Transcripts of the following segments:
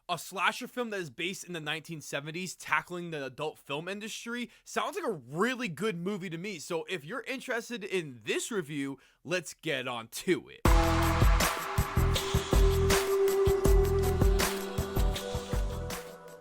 A slasher film that is based in the 1970s tackling the adult film industry sounds like a really good movie to me. So if you're interested in this review, let's get on to it.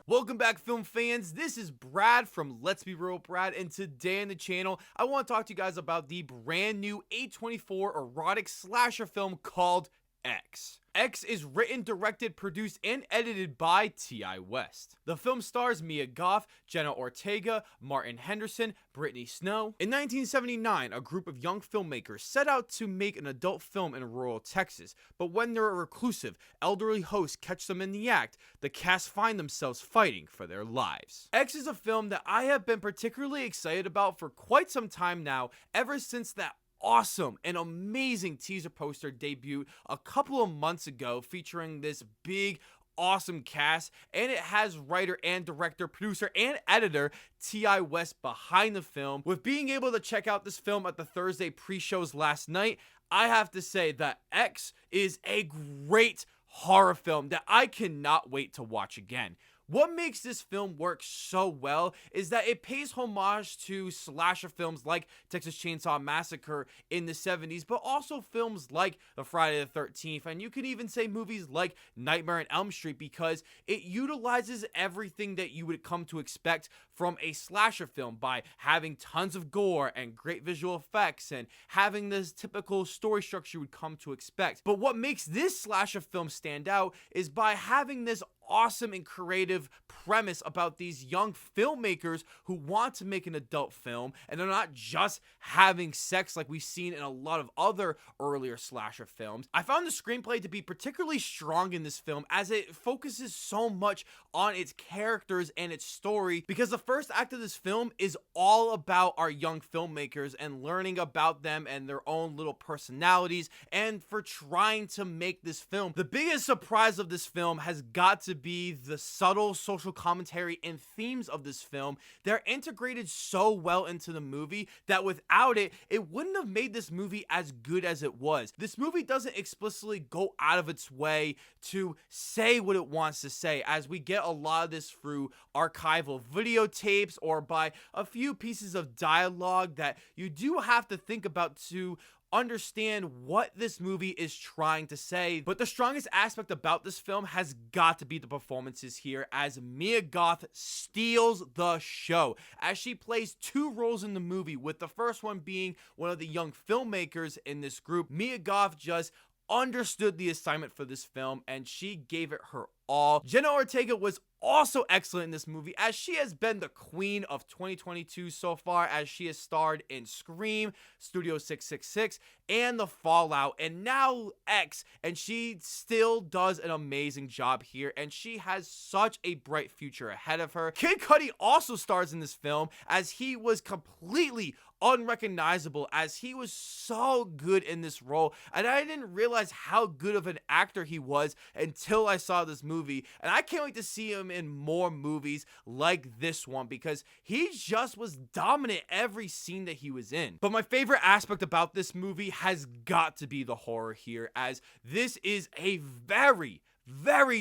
Welcome back, film fans. This is Brad from Let's Be Real Brad, and today on the channel, I want to talk to you guys about the brand new A24 erotic slasher film called X. X is written, directed, produced, and edited by Ti West. The film stars Mia Goth, Jenna Ortega, Martin Henderson, Brittany Snow. In 1979, a group of young filmmakers set out to make an adult film in rural Texas, but when their reclusive, elderly hosts catch them in the act, the cast find themselves fighting for their lives. X is a film that I have been particularly excited about for quite some time now, ever since that awesome and amazing teaser poster debuted a couple of months ago featuring this big awesome cast, and it has writer and director, producer, and editor Ti West behind the film. With being able to check out this film at the Thursday pre-shows last night, I have to say that X is a great horror film that I cannot wait to watch again. What makes this film work so well is that it pays homage to slasher films like Texas Chainsaw Massacre in the 70s, but also films like the Friday the 13th, and you can even say movies like Nightmare on Elm Street, because it utilizes everything that you would come to expect from a slasher film by having tons of gore and great visual effects and having this typical story structure you would come to expect. But what makes this slasher film stand out is by having this awesome and creative premise about these young filmmakers who want to make an adult film, and they're not just having sex like we've seen in a lot of other earlier slasher films. I found the screenplay to be particularly strong in this film as it focuses so much on its characters and its story, because the first act of this film is all about our young filmmakers and learning about them and their own little personalities and for trying to make this film. The biggest surprise of this film has got to be the subtle social commentary and themes of this film. They're integrated so well into the movie that without it, it wouldn't have made this movie as good as it was. This movie doesn't explicitly go out of its way to say what it wants to say, as we get a lot of this through archival videotapes or by a few pieces of dialogue that you do have to think about to understand what this movie is trying to say. But the strongest aspect about this film has got to be the performances here, as Mia Goth steals the show as she plays two roles in the movie, with the first one being one of the young filmmakers in this group. Mia Goth just understood the assignment for this film and she gave it her all. Jenna Ortega was also excellent in this movie, as she has been the queen of 2022 so far, as she has starred in Scream, Studio 666, and The Fallout, and now X, and she still does an amazing job here, and she has such a bright future ahead of her. Kid Cudi also stars in this film, as he was completely unrecognizable, as he was so good in this role, and I didn't realize how good of an actor he was until I saw this movie, and I can't wait to see him in more movies like this one, because he just was dominant every scene that he was in. But my favorite aspect about this movie has got to be the horror here, as this is a very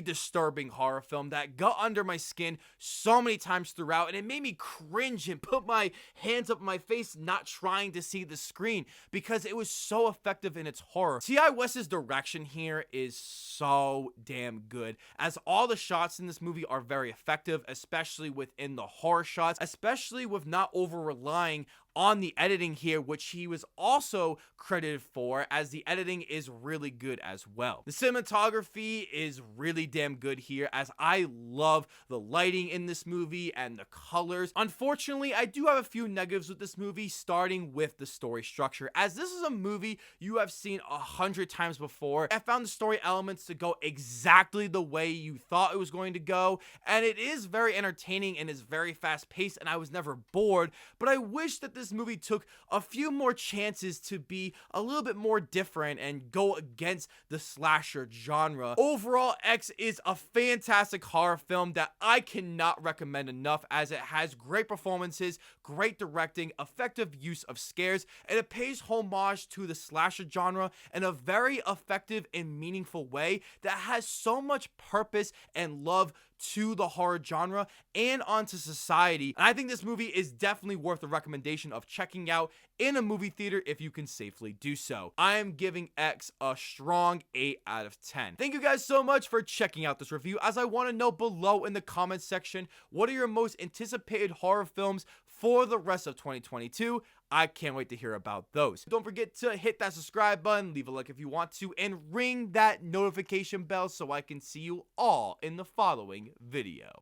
disturbing horror film that got under my skin so many times throughout, and it made me cringe and put my hands up my face not trying to see the screen, because it was so effective in its horror. Ti West's direction here is so damn good, as all the shots in this movie are very effective, especially within the horror shots, especially with not over relying on the editing here, which he was also credited for, as the editing is really good as well. The cinematography is really damn good here, as I love the lighting in this movie and the colors. Unfortunately, I do have a few negatives with this movie, starting with the story structure, as this is a movie you have seen 100 times before. I found the story elements to go exactly the way you thought it was going to go, and it is very entertaining and is very fast paced, and I was never bored, but I wish that this this movie took a few more chances to be a little bit more different and go against the slasher genre. Overall, X is a fantastic horror film that I cannot recommend enough, as it has great performances, great directing, effective use of scares, and it pays homage to the slasher genre in a very effective and meaningful way that has so much purpose and love to the horror genre and onto society. And I think this movie is definitely worth the recommendation of checking out in a movie theater if you can safely do so. I am giving X a strong 8 out of 10. Thank you guys so much for checking out this review, as I want to know below in the comments section, what are your most anticipated horror films for the rest of 2022? I can't wait to hear about those. Don't forget to hit that subscribe button, leave a like if you want to, and ring that notification bell so I can see you all in the following video.